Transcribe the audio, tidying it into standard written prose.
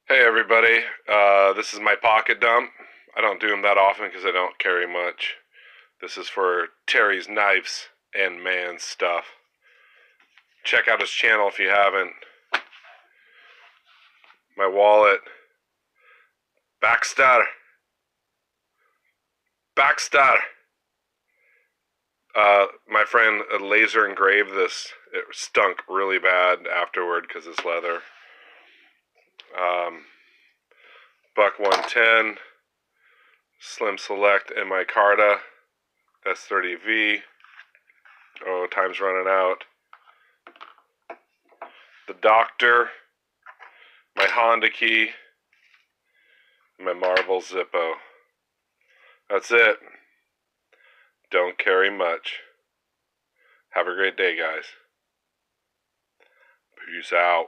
Hey everybody, this is my pocket dump. I don't do them that often because I don't carry much. This is for Terry's Knives and Man Stuff. Check out his channel if you haven't. My wallet. Baxter. Baxter. My friend laser engraved this. It stunk really bad afterward because it's leather. Buck 110. Slim Select and my Carta S30V. Oh, time's running out. The Doctor, my Honda key, my Marvel Zippo. That's it. Don't carry much. Have a great day, guys. Peace out.